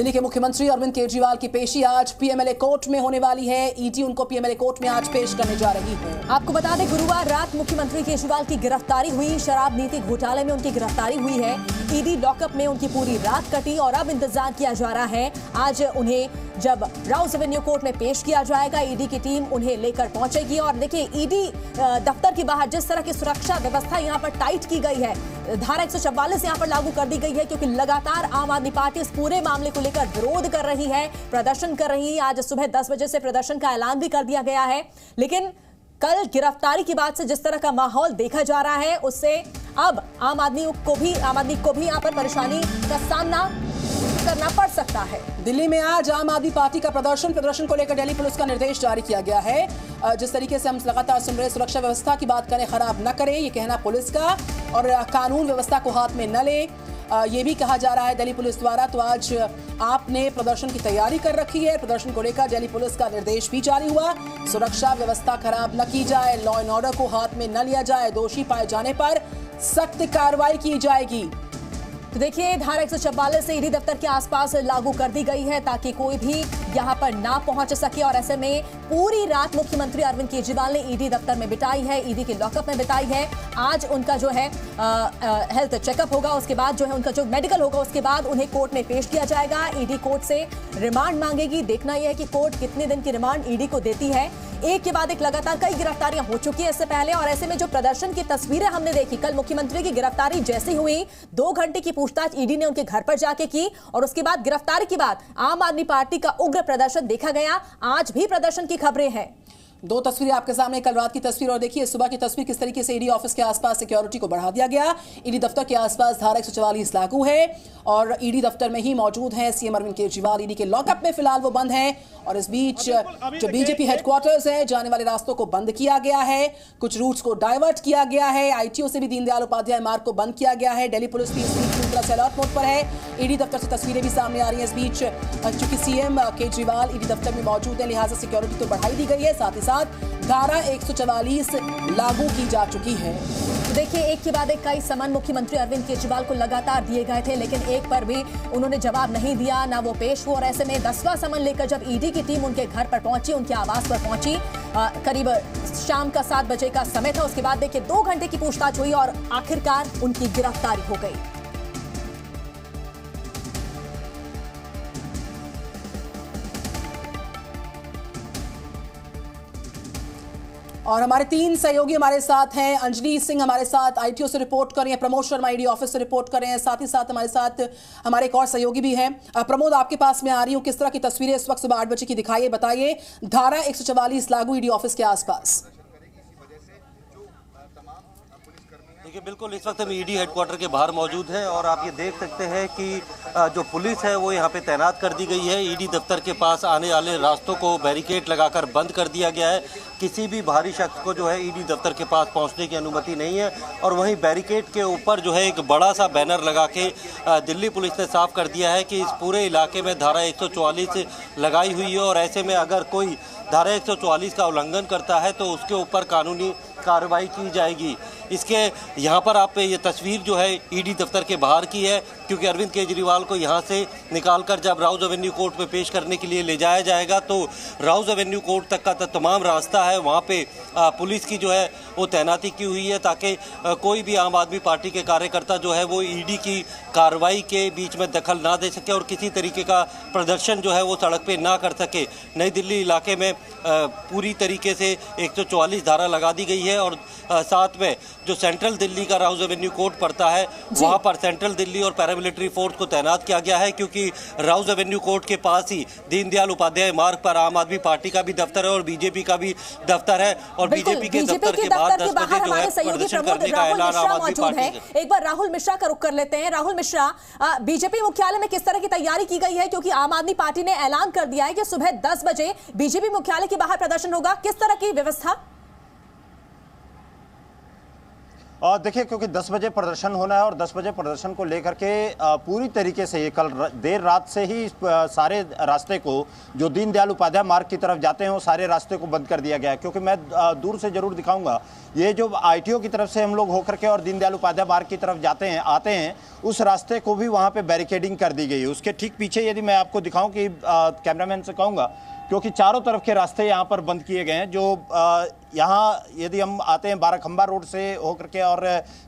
दिल्ली के मुख्यमंत्री अरविंद केजरीवाल की पेशी आज पीएमएलए कोर्ट में होने वाली है। ईडी उनको पीएमएलए कोर्ट में आज पेश करने जा रही है। आपको बता दें, गुरुवार रात मुख्यमंत्री केजरीवाल की गिरफ्तारी हुई। शराब नीति घोटाले में उनकी गिरफ्तारी हुई है। ईडी लॉकअप में उनकी पूरी रात कटी और अब इंतजार किया जा रहा है आज उन्हें जब राउज एवेन्यू कोर्ट में पेश किया जाएगा। ईडी की टीम उन्हें लेकर पहुंचेगी और देखिए, ईडी दफ्तर के बाहर जिस तरह की सुरक्षा व्यवस्था यहां पर टाइट की गई है, धारा 144 यहां पर लागू कर दी गई है, क्योंकि लगातार आम आदमी पार्टी इस पूरे मामले को लेकर विरोध कर रही है, प्रदर्शन कर रही है। आज सुबह 10 बजे से प्रदर्शन का ऐलान भी कर दिया गया है। लेकिन कल गिरफ्तारी के बाद से जिस तरह का माहौल देखा जा रहा है, उससे अब आम आदमी को भी यहां पर परेशानी का सामना करना पड़ सकता है। दिल्ली में आज आम आदमी पार्टी का प्रदर्शन को लेकर दिल्ली पुलिस का निर्देश जारी किया गया है। जिस तरीके से हम लगातार सुन रहे, सुरक्षा व्यवस्था की बात करें, खराब न करें, ये कहना पुलिस का, और कानून व्यवस्था को हाथ में न ले, ये भी कहा जा रहा है दिल्ली पुलिस द्वारा। तो आज आपने प्रदर्शन की तैयारी कर रखी है। प्रदर्शन को लेकर दिल्ली पुलिस का निर्देश भी जारी हुआ। सुरक्षा व्यवस्था खराब न की जाए, लॉ एंड ऑर्डर को हाथ में न लिया जाए, दोषी पाए जाने पर सख्त कार्रवाई की जाएगी। तो देखिए, धारा 144 से ईडी दफ्तर के आसपास लागू कर दी गई है ताकि कोई भी यहां पर ना पहुंच सके। और ऐसे में पूरी रात मुख्यमंत्री अरविंद केजरीवाल ने ईडी दफ्तर में बिताई है, ईडी के लॉकअप में बिताई है। आज उनका जो है हेल्थ चेकअप होगा, उसके बाद जो है उनका जो मेडिकल होगा, उसके बाद उन्हें कोर्ट में पेश किया जाएगा। ईडी कोर्ट से रिमांड मांगेगी। देखना यह है कि कोर्ट कितने दिन की रिमांड ईडी को देती है। एक के बाद एक लगातार कई गिरफ्तारियां हो चुकी है इससे पहले, और ऐसे में जो प्रदर्शन की तस्वीरें हमने देखी, कल मुख्यमंत्री की गिरफ्तारी जैसी हुई, 2 घंटे की पूछताछ ईडी ने उनके घर पर जाके की और उसके बाद गिरफ्तारी के बाद आम आदमी पार्टी का उग्र प्रदर्शन देखा गया। आज भी प्रदर्शन की खबरें हैं। 2 तस्वीरें आपके सामने, कल रात की तस्वीर और देखिए सुबह की तस्वीर, किस तरीके से ईडी ऑफिस के आसपास सिक्योरिटी को बढ़ा दिया गया। ईडी दफ्तर के आसपास धारा 144 लागू है और ईडी दफ्तर में ही मौजूद हैं सीएम अरविंद केजरीवाल। ईडी के लॉकअप में फिलहाल वो बंद हैं और इस बीच जो बीजेपी हेडक्वार्टर्स है, जाने वाले रास्तों को बंद किया गया है, कुछ रूट्स को डाइवर्ट किया गया है। आईटीओ से भी दीनदयाल उपाध्याय मार्ग को बंद किया गया है। दिल्ली पुलिस भी इस बीच पूरी तरह से अलर्ट मोड पर है। ईडी दफ्तर से तस्वीरें भी सामने आ रही हैं। इस बीच चूंकि सीएम केजरीवाल ईडी दफ्तर में मौजूद है, लिहाजा सिक्योरिटी तो बढ़ाई दी गई है, साथ ही साथ धारा 144 लागू की जा चुकी है। देखिए, एक के बाद एक कई समन मुख्यमंत्री अरविंद केजरीवाल को लगातार दिए गए थे, लेकिन एक पर भी उन्होंने जवाब नहीं दिया, ना वो पेश हुआ। और ऐसे में 10वां समन लेकर जब ईडी की टीम उनके घर पर पहुंची, उनके आवास पर पहुंची, करीब शाम का 7 बजे का समय था। उसके बाद देखिए 2 घंटे की पूछताछ हुई और आखिरकार उनकी गिरफ्तारी हो गई। और हमारे 3 सहयोगी हमारे साथ हैं। अंजलि सिंह हमारे साथ आईटीओ से रिपोर्ट कर रही हैं, प्रमोद शर्मा ईडी ऑफिस से रिपोर्ट कर रहे हैं, साथ ही साथ हमारे साथ हमारे एक और सहयोगी भी हैं। प्रमोद, आपके पास मैं आ रही हूं, किस तरह की तस्वीरें इस वक्त सुबह 8 बजे की दिखाइए, बताइए। धारा 144 लागू ईडी ऑफिस के आसपास। देखिए, बिल्कुल इस वक्त हम ईडी हेडक्वार्टर के बाहर मौजूद हैं और आप ये देख सकते हैं कि जो पुलिस है वो यहाँ पे तैनात कर दी गई है। ईडी दफ्तर के पास आने वाले रास्तों को बैरिकेड लगाकर बंद कर दिया गया है। किसी भी भारी शख्स को जो है ईडी दफ्तर के पास पहुँचने की अनुमति नहीं है। और वहीं बैरिकेड के ऊपर जो है एक बड़ा सा बैनर लगा के दिल्ली पुलिस ने साफ कर दिया है कि इस पूरे इलाके में धारा 144 लगाई हुई है और ऐसे में अगर कोई धारा 144 का उल्लंघन करता है तो उसके ऊपर कानूनी कार्रवाई की जाएगी। इसके यहाँ पर आप ये तस्वीर जो है ईडी दफ्तर के बाहर की है, क्योंकि अरविंद केजरीवाल को यहाँ से निकालकर जब राउज एवेन्यू कोर्ट में पेश करने के लिए ले जाया जाएगा तो राउज एवेन्यू कोर्ट तक का तमाम रास्ता है, वहाँ पे पुलिस की जो है वो तैनाती की हुई है ताकि कोई भी आम आदमी पार्टी के कार्यकर्ता जो है वो ईडी की कार्रवाई के बीच में दखल ना दे सके और किसी तरीके का प्रदर्शन जो है वो सड़क पे ना कर सके। नई दिल्ली इलाके में पूरी तरीके से 144 धारा लगा दी गई है और साथ में जो सेंट्रल दिल्ली का राउज एवेन्यू कोर्ट पड़ता है वहाँ पर सेंट्रल दिल्ली और पैरामिलिट्री फोर्स को तैनात किया गया है, क्योंकि राउज एवेन्यू कोर्ट के पास ही दीनदयाल उपाध्याय मार्ग पर आम आदमी पार्टी का भी दफ्तर है और बीजेपी का भी दफ्तर है और बीजेपी के दफ्तर के बाहर 10 बजे जो है प्रदर्शन करने का ऐलान आम आदमी पार्टी ने। एक बार राहुल मिश्रा का रुख कर लेते हैं। राहुल मिश्रा, बीजेपी मुख्यालय में किस तरह की तैयारी की गई है, क्योंकि आम आदमी पार्टी ने ऐलान कर दिया है कि सुबह 10 बजे बीजेपी मुख्यालय के बाहर प्रदर्शन होगा, किस तरह की व्यवस्था? और देखिए, क्योंकि 10 बजे प्रदर्शन होना है और 10 बजे प्रदर्शन को लेकर के पूरी तरीके से कल देर रात से ही सारे रास्ते को जो दीनदयाल उपाध्याय मार्ग की तरफ जाते हैं वो सारे रास्ते को बंद कर दिया गया है। क्योंकि मैं दूर से जरूर दिखाऊंगा, ये जो ITO की तरफ से हम लोग होकर के और दीनदयाल उपाध्याय मार्ग की तरफ आते हैं उस रास्ते को भी वहाँ पे बैरिकेडिंग कर दी गई है। उसके ठीक पीछे यदि मैं आपको दिखाऊं कि कैमरामैन से कहूँगा, क्योंकि चारों तरफ के रास्ते यहाँ पर बंद किए गए हैं। जो यहाँ यदि हम आते हैं बाराखंबा रोड से होकर के और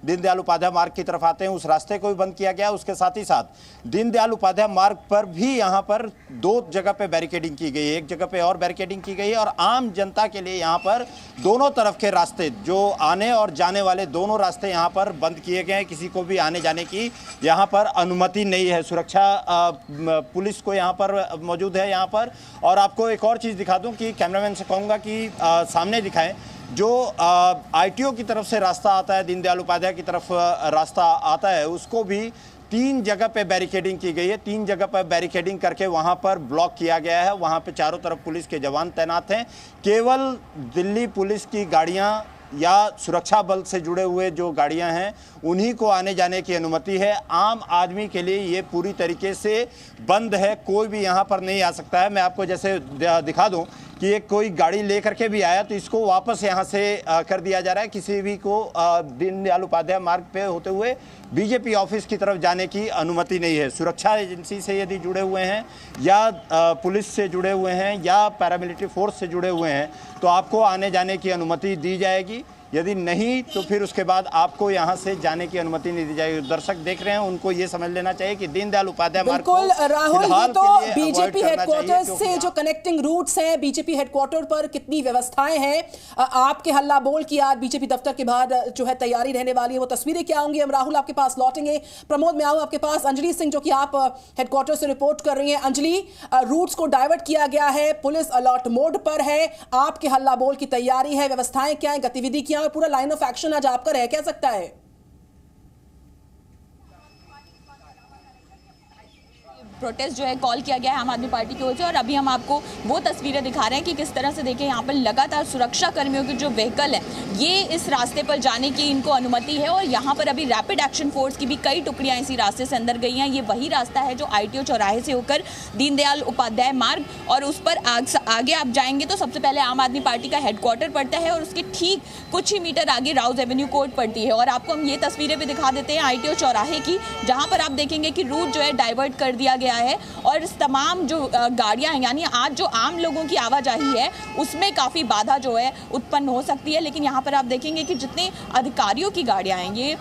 दीनदयाल उपाध्याय मार्ग की तरफ आते हैं, उस रास्ते को भी बंद किया गया। उसके साथ ही साथ दीनदयाल उपाध्याय मार्ग पर भी यहाँ पर 2 जगह पे बैरिकेडिंग की गई है, एक जगह पे और बैरिकेडिंग की गई है। और आम जनता के लिए यहाँ पर दोनों तरफ के रास्ते, जो आने और जाने वाले दोनों रास्ते यहाँ पर बंद किए गए हैं। किसी को भी आने जाने की यहाँ पर अनुमति नहीं है। सुरक्षा पुलिस को यहाँ पर मौजूद है यहाँ पर। और आपको एक और चीज़ दिखा दूँ कि कैमरामैन से कहूँगा कि सामने दिखाएं, जो ITO की तरफ से रास्ता आता है, दीनदयाल उपाध्याय की तरफ रास्ता आता है, उसको भी 3 जगह पे बैरिकेडिंग की गई है। 3 जगह पर बैरिकेडिंग करके वहां पर ब्लॉक किया गया है। वहां पे चारों तरफ पुलिस के जवान तैनात हैं। केवल दिल्ली पुलिस की गाड़ियां या सुरक्षा बल से जुड़े हुए जो गाड़ियां हैं उन्हीं को आने जाने की अनुमति है। आम आदमी के लिए ये पूरी तरीके से बंद है, कोई भी यहाँ पर नहीं आ सकता है। मैं आपको जैसे दिखा दूं कि एक कोई गाड़ी लेकर के भी आया तो इसको वापस यहाँ से कर दिया जा रहा है। किसी भी को दीनदयाल उपाध्याय मार्ग पे होते हुए BJP ऑफिस की तरफ जाने की अनुमति नहीं है। सुरक्षा एजेंसी से यदि जुड़े हुए हैं या पुलिस से जुड़े हुए हैं या पैरामिलिट्री फोर्स से जुड़े हुए हैं तो आपको आने जाने की अनुमति दी जाएगी। यदि नहीं तो फिर उसके बाद आपको यहाँ से जाने की अनुमति नहीं दी जाएगी। दर्शक देख रहे हैं, उनको ये समझ लेना चाहिए कि दीनदयाल उपाध्याय मार्ग को राहुल, ये तो BJP हेडक्वार्टर से जो कनेक्टिंग रूट्स हैं, BJP हेडक्वार्टर पर कितनी व्यवस्थाएं हैं, आपके हल्ला बोल की आज BJP दफ्तर के बाहर जो है तैयारी रहने वाली है, वो तस्वीरें क्या होंगी? हम राहुल आपके पास लौटेंगे। प्रमोद, मैं आऊँ आपके पास। अंजलि सिंह, जो कि आप हेडक्वार्टर से रिपोर्ट कर रही हैं। अंजलि, रूट्स को डाइवर्ट किया गया है, पुलिस अलर्ट मोड पर है, आपके हल्ला बोल की तैयारी है, व्यवस्थाएं क्या है, गतिविधि क्या है, पूरा लाइन ऑफ एक्शन आज आपका रह क्या सकता है? प्रोटेस्ट जो है कॉल किया गया है आम आदमी पार्टी की ओर से और अभी हम आपको वो तस्वीरें दिखा रहे हैं कि किस तरह से देखें यहाँ पर लगातार सुरक्षा कर्मियों की जो व्हीकल है ये इस रास्ते पर जाने की इनको अनुमति है और यहाँ पर अभी रैपिड एक्शन फोर्स की भी कई टुकड़ियाँ इसी रास्ते से अंदर गई हैं। ये वही रास्ता है जो ITO चौराहे से होकर दीनदयाल उपाध्याय मार्ग और उस पर आगे आप जाएंगे तो सबसे पहले आम आदमी पार्टी का हेडक्वार्टर पड़ता है और उसके ठीक कुछ ही मीटर आगे राउज एवेन्यू कोर्ट पड़ती है। और आपको हम ये तस्वीरें भी दिखा देते हैं ITO चौराहे की, जहाँ पर आप देखेंगे कि रूट जो है डाइवर्ट कर दिया गया है और इस तमाम जो गाड़ियां हैं, यानी आज जो आम लोगों की आवाजाही है उसमें काफ़ी बाधा जो है उत्पन्न हो सकती है। लेकिन यहाँ पर आप देखेंगे कि जितने अधिकारियों की गाड़ियां हैं, ये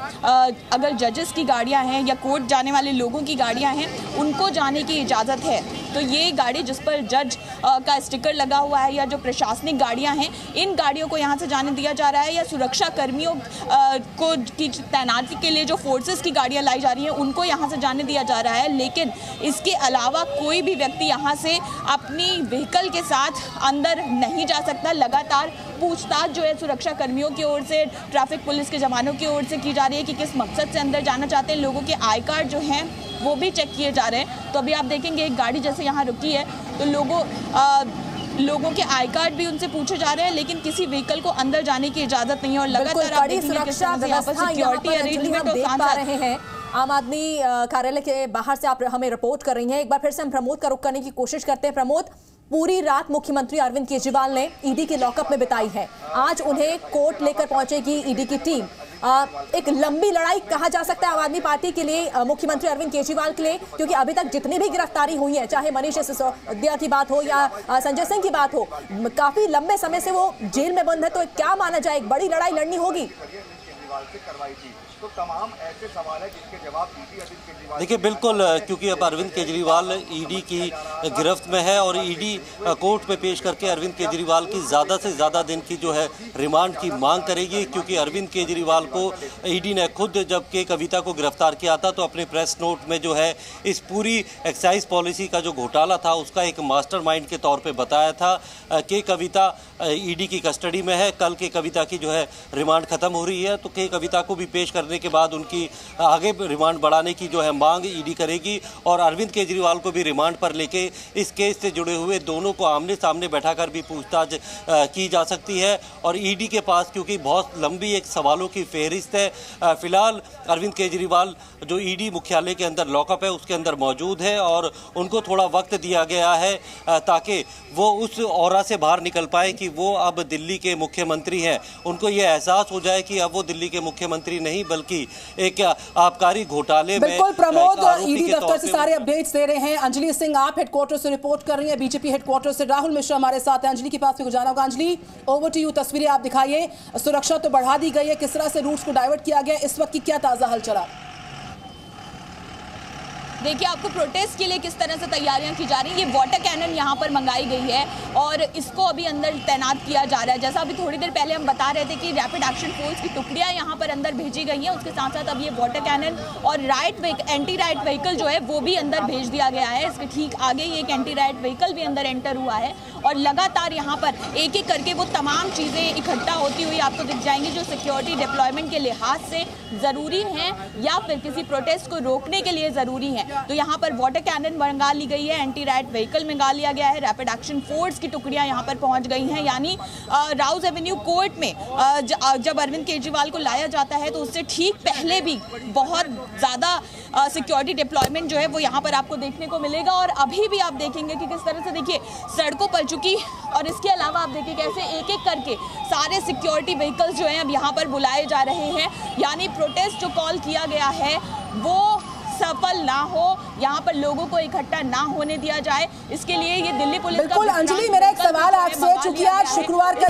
अगर जजेस की गाड़ियां हैं या कोर्ट जाने वाले लोगों की गाड़ियां हैं, उनको जाने की इजाज़त है। तो ये गाड़ी जिस पर जज का स्टिकर लगा हुआ है या जो प्रशासनिक गाड़ियां हैं, इन गाड़ियों को यहाँ से जाने दिया जा रहा है या सुरक्षा कर्मियों को की तैनाती के लिए जो फोर्सेस की गाड़ियां लाई जा रही हैं उनको यहाँ से जाने दिया जा रहा है। लेकिन इसके अलावा कोई भी व्यक्ति यहाँ से अपनी व्हीकल के साथ अंदर नहीं जा सकता। लगातार पूछताछ जो है सुरक्षा कर्मियों की ओर से, ट्रैफिक पुलिस के जवानों की ओर से की जा रही है कि किस मकसद से अंदर जाना चाहते हैं। लोगों के आई कार्ड जो हैं वो भी चेक किए जा रहे हैं। तो अभी आप देखेंगे एक गाड़ी जैसे यहाँ रुकी है तो लोगों के आई कार्ड भी उनसे पूछे जा रहे हैं, लेकिन किसी व्हीकल को अंदर जाने की इजाजत नहीं है। और लगातार आप देखेंगे किस तरह से यहाँ पर सिक्योरिटी अरेंजमेंट और सांसद आम आदमी कार्यालय के बाहर से आप हमें रिपोर्ट कर रही हैं। एक बार फिर से हम प्रमोद का रुख करने की कोशिश करते हैं। प्रमोद, पूरी रात मुख्यमंत्री अरविंद केजरीवाल ने ईडी के लॉकअप में बिताई है। आज उन्हें कोर्ट लेकर पहुंचेगी ईडी की टीम। एक लंबी लड़ाई कहा जा सकता है आम आदमी पार्टी के लिए, मुख्यमंत्री अरविंद केजरीवाल के लिए, क्योंकि अभी तक जितनी भी गिरफ्तारी हुई है, चाहे मनीष सिसोदिया की बात हो या संजय सिंह की बात हो, काफी लंबे समय से वो जेल में बंद है। तो क्या माना जाए, एक बड़ी लड़ाई लड़नी होगी? तो तमाम ऐसे सवाल है जिनके जवाब केजरीवाल। देखिए बिल्कुल, क्योंकि अब अरविंद केजरीवाल ईडी की गिरफ्त में है और ईडी कोर्ट में पेश करके अरविंद केजरीवाल की ज़्यादा से ज़्यादा दिन की जो है रिमांड की मांग करेगी। क्योंकि अरविंद केजरीवाल को ईडी ने खुद जब के कविता को गिरफ्तार किया था तो अपने प्रेस नोट में जो है इस पूरी एक्साइज पॉलिसी का जो घोटाला था उसका एक मास्टरमाइंड के तौर पर बताया था कि कविता ईडी की कस्टडी में है। कल के कविता की जो है रिमांड खत्म हो रही है तो के कविता को भी पेश करने करने के बाद उनकी आगे रिमांड बढ़ाने की जो है मांग ईडी करेगी और अरविंद केजरीवाल को भी रिमांड पर लेके इस केस से जुड़े हुए दोनों को आमने सामने बैठाकर भी पूछताछ की जा सकती है। और ईडी के पास क्योंकि बहुत लंबी एक सवालों की फहरिस्त है, फिलहाल अरविंद केजरीवाल जो ईडी मुख्यालय के अंदर लॉकअप है उसके अंदर मौजूद है और उनको थोड़ा वक्त दिया गया है ताकि वो उस औरा से बाहर निकल पाए कि वो अब दिल्ली के मुख्यमंत्री हैं। उनको ये एहसास हो जाए कि अब वो दिल्ली के मुख्यमंत्री नहीं बल्कि एक आबकारी घोटाले में। बिल्कुल प्रमोद, ईडी दफ्तर से सारे अपडेट्स दे रहे हैं। अंजलि सिंह आप हेडक्वार्टर से रिपोर्ट कर रही हैं, बीजेपी हेडक्वार्टर से राहुल मिश्रा हमारे साथ है। अंजलि के पास भी जाना होगा। अंजलि, ओवर टू यू, तस्वीरें आप दिखाइए। सुरक्षा तो बढ़ा दी गई है, किस तरह से रूट्स को डाइवर्ट किया गया, इस वक्त की क्या ताजा हलचल? देखिए, आपको प्रोटेस्ट के लिए किस तरह से तैयारियां की जा रही हैं। ये वाटर कैनन यहाँ पर मंगाई गई है और इसको अभी अंदर तैनात किया जा रहा है। जैसा अभी थोड़ी देर पहले हम बता रहे थे कि रैपिड एक्शन फोर्स की टुकड़ियां यहाँ पर अंदर भेजी गई हैं। उसके साथ साथ अब ये वाटर कैनन और एंटी राइट व्हीकल जो है वो भी अंदर भेज दिया गया है। इसके ठीक आगे ही एक एंटी राइट व्हीकल भी अंदर एंटर हुआ है और लगातार यहाँ पर एक एक करके वो तमाम चीज़ें इकट्ठा होती हुई आपको दिख जाएंगी जो सिक्योरिटी डिप्लॉयमेंट के लिहाज से ज़रूरी हैं या फिर किसी प्रोटेस्ट को रोकने के लिए ज़रूरी हैं। तो यहाँ पर वाटर कैनन मंगा ली गई है, एंटी राइट व्हीकल मंगा लिया गया है, रैपिड एक्शन फोर्स की टुकड़ियाँ यहाँ पर पहुँच गई हैं। यानी राउज एवेन्यू कोर्ट में जब अरविंद केजरीवाल को लाया जाता है तो उससे ठीक पहले भी बहुत ज़्यादा सिक्योरिटी डिप्लॉयमेंट जो है वो यहाँ पर आपको देखने को मिलेगा। और अभी भी आप देखेंगे कि किस तरह से देखिए सड़कों पर चुकी और इसके अलावा आप देखिए कैसे एक एक करके सारे सिक्योरिटी व्हीकल्स जो हैं अब यहाँ पर बुलाए जा रहे हैं। यानी प्रोटेस्ट जो कॉल किया गया है वो सफल ना हो, यहाँ पर लोगों को इकट्ठा ना होने दिया जाए, इसके लिए ये दिल्ली पुलिस का। बिल्कुल अंजलि, मेरा एक सवाल आपसे, चूंकि आज शुक्रवार का